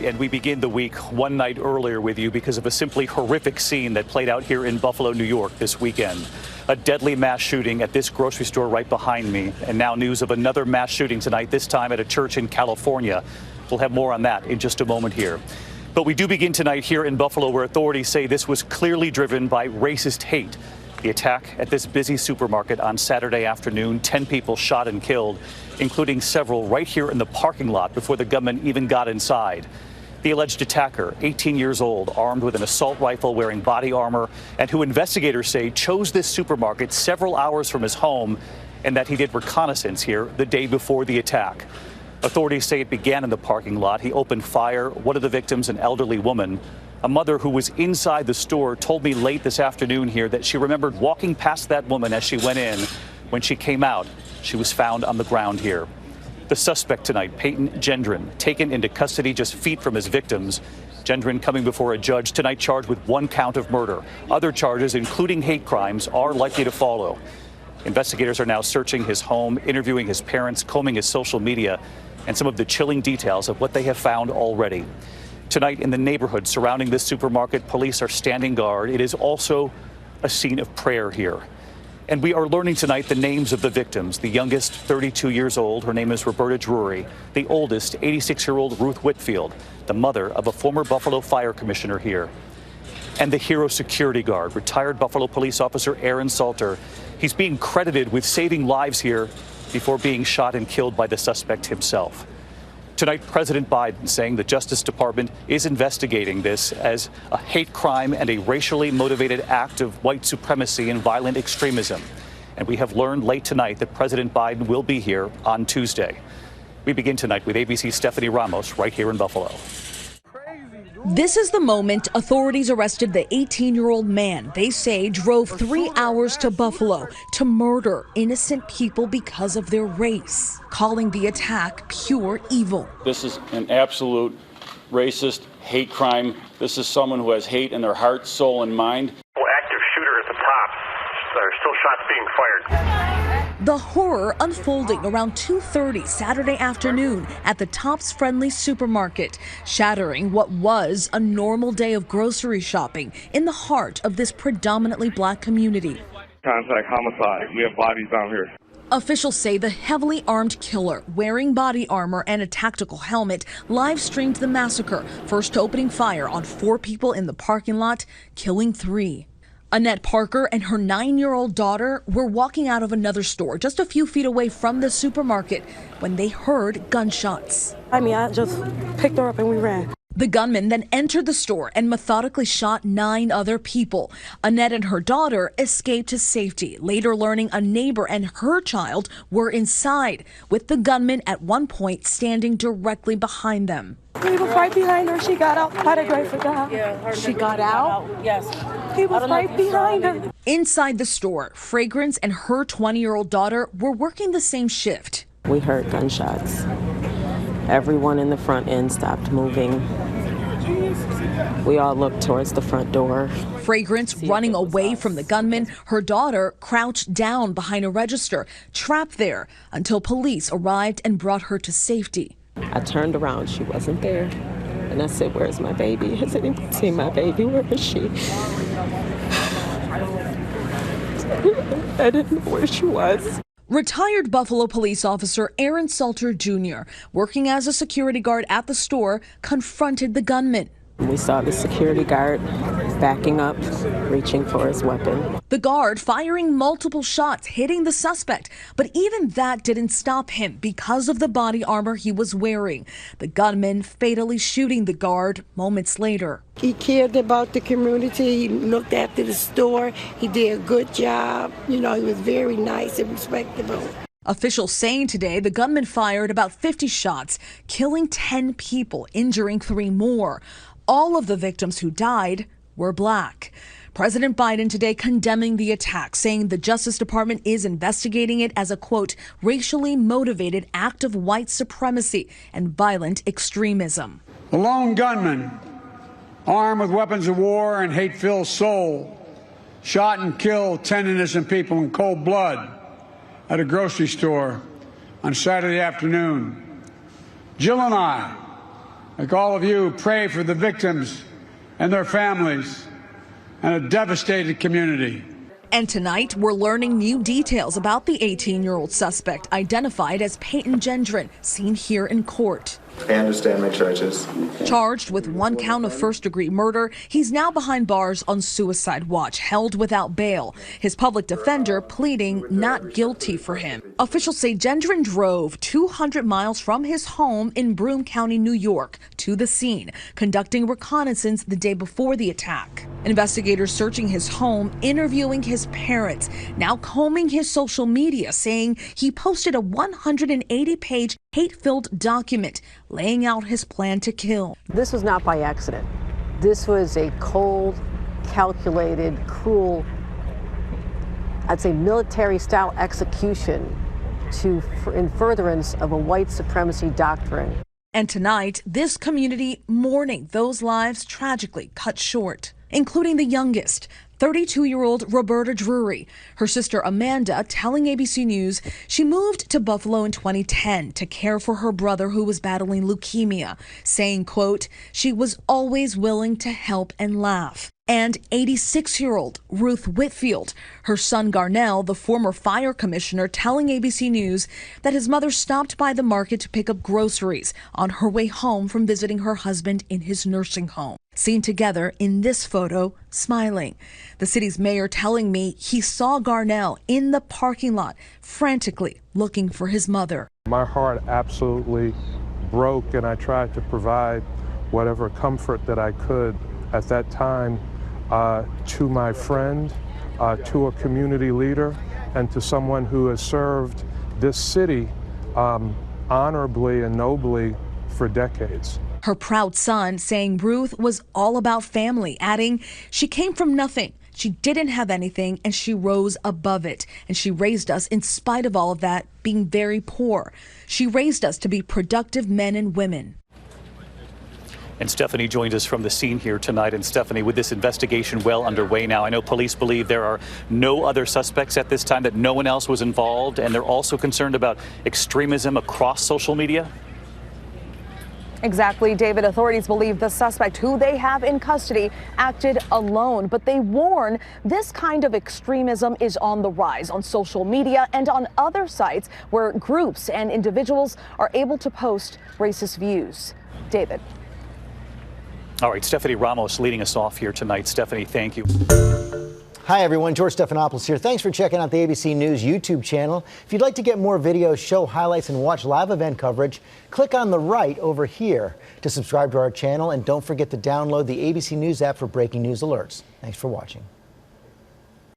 and we begin the week one night earlier with you because of a simply horrific scene that played out here in Buffalo, New York this weekend. A deadly mass shooting at this grocery store right behind me, and now news of another mass shooting tonight, this time at a church in California. We'll have more on that in just a moment here. But we do begin tonight here in Buffalo, where authorities say this was clearly driven by racist hate. The attack at this busy supermarket on Saturday afternoon, 10 people shot and killed, including several right here in the parking lot before the gunman even got inside. The alleged attacker, 18 years old, armed with an assault rifle, wearing body armor, and who investigators say chose this supermarket several hours from his home, and that he did reconnaissance here the day before the attack. Authorities say it began in the parking lot. He opened fire. One of the victims, an elderly woman. A mother who was inside the store told me late this afternoon here that she remembered walking past that woman as she went in. When she came out, she was found on the ground here. The suspect tonight, Peyton Gendron, taken into custody just feet from his victims. Gendron coming before a judge tonight, charged with 1 count of murder. Other charges, including hate crimes, are likely to follow. Investigators are now searching his home, interviewing his parents, combing his social media, and some of the chilling details of what they have found already. Tonight in the neighborhood surrounding this supermarket, police are standing guard. It is also a scene of prayer here. And we are learning tonight the names of the victims. The youngest, 32 years old, her name is Roberta Drury. The oldest, 86-year-old Ruth Whitfield, the mother of a former Buffalo fire commissioner here. And the hero security guard, retired Buffalo police officer Aaron Salter. He's being credited with saving lives here before being shot and killed by the suspect himself. Tonight, President Biden saying the Justice Department is investigating this as a hate crime and a racially motivated act of white supremacy and violent extremism. And we have learned late tonight that President Biden will be here on Tuesday. We begin tonight with ABC's Stephanie Ramos right here in Buffalo. This is the moment authorities arrested the 18-year-old man they say drove 3 hours to Buffalo to murder innocent people because of their race, calling the attack pure evil. This is an absolute racist hate crime. This is someone who has hate in their heart, soul, and mind. Active shooter at the top. There are still shots being fired. The horror unfolding around 2:30 Saturday afternoon at the Tops Friendly supermarket, shattering what was a normal day of grocery shopping in the heart of this predominantly black community. Contact homicide. We have bodies down here. Officials say the heavily armed killer, wearing body armor and a tactical helmet, live streamed the massacre, first opening fire on 4 people in the parking lot, killing 3. Annette Parker and her 9-year-old daughter were walking out of another store just a few feet away from the supermarket when they heard gunshots. I just picked her up and we ran. The gunman then entered the store and methodically shot 9 other people. Annette and her daughter escaped to safety, later learning a neighbor and her child were inside, with the gunman at one point standing directly behind them. He was right behind her. She got out by the grace of God. Yeah, she got out? Yes. He was right behind her. Inside the store, Fragrance and her 20-year-old daughter were working the same shift. We heard gunshots. Everyone in the front end stopped moving. We all looked towards the front door. Fragrance running away from the gunman, her daughter crouched down behind a register, trapped there until police arrived and brought her to safety. I turned around, she wasn't there. And I said, "Where's my baby? Has anyone seen my baby? Where is she?" I didn't know where she was. Retired Buffalo police officer Aaron Salter Jr., working as a security guard at the store, confronted the gunman. We saw the security guard backing up, reaching for his weapon. The guard firing multiple shots, hitting the suspect. But even that didn't stop him because of the body armor he was wearing. The gunman fatally shooting the guard moments later. He cared about the community. He looked after the store. He did a good job. You know, he was very nice and respectable. Officials saying today the gunman fired about 50 shots, killing 10 people, injuring 3 more. All of the victims who died were black. President Biden today condemning the attack, saying the Justice Department is investigating it as a, quote, racially motivated act of white supremacy and violent extremism. The lone gunman, armed with weapons of war and hate-filled soul, shot and killed 10 innocent people in cold blood at a grocery store on Saturday afternoon. Jill and I like all of you, pray for the victims and their families and a devastated community. And tonight, we're learning new details about the 18-year-old suspect identified as Peyton Gendron, seen here in court. I understand my charges. Charged with 1 count of first-degree murder, he's now behind bars on suicide watch, held without bail. His public defender pleading not guilty for him. Officials say Gendron drove 200 miles from his home in Broome County, New York, to the scene, conducting reconnaissance the day before the attack. Investigators searching his home, interviewing his parents, now combing his social media, saying he posted a 180-page hate-filled document laying out his plan to kill. This was not by accident. This was a cold, calculated, cruel, I'd say military-style execution in furtherance of a white supremacy doctrine. And tonight, this community mourning those lives tragically cut short, including the youngest, 32-year-old Roberta Drury. Her sister Amanda telling ABC News she moved to Buffalo in 2010 to care for her brother who was battling leukemia, saying, quote, she was always willing to help and laugh. And 86-year-old Ruth Whitfield, her son Garnell, the former fire commissioner, telling ABC News that his mother stopped by the market to pick up groceries on her way home from visiting her husband in his nursing home. Seen together in this photo, smiling. The city's mayor telling me he saw Garnell in the parking lot, frantically looking for his mother. My heart absolutely broke, and I tried to provide whatever comfort that I could at that time to my friend, to a community leader, and to someone who has served this city honorably and nobly for decades. Her proud son saying Ruth was all about family, adding she came from nothing. She didn't have anything, and she rose above it. And she raised us in spite of all of that, being very poor. She raised us to be productive men and women. And Stephanie joins us from the scene here tonight. And Stephanie, with this investigation well underway now, I know police believe there are no other suspects at this time, that no one else was involved, and they're also concerned about extremism across social media. Exactly, David. Authorities believe the suspect, who they have in custody, acted alone, but they warn this kind of extremism is on the rise on social media and on other sites where groups and individuals are able to post racist views. David. All right, Stephanie Ramos leading us off here tonight. Stephanie, thank you. Hi, everyone. George Stephanopoulos here. Thanks for checking out the ABC News YouTube channel. If you'd like to get more videos, show highlights, and watch live event coverage, click on the right over here to subscribe to our channel. And don't forget to download the ABC News app for breaking news alerts. Thanks for watching.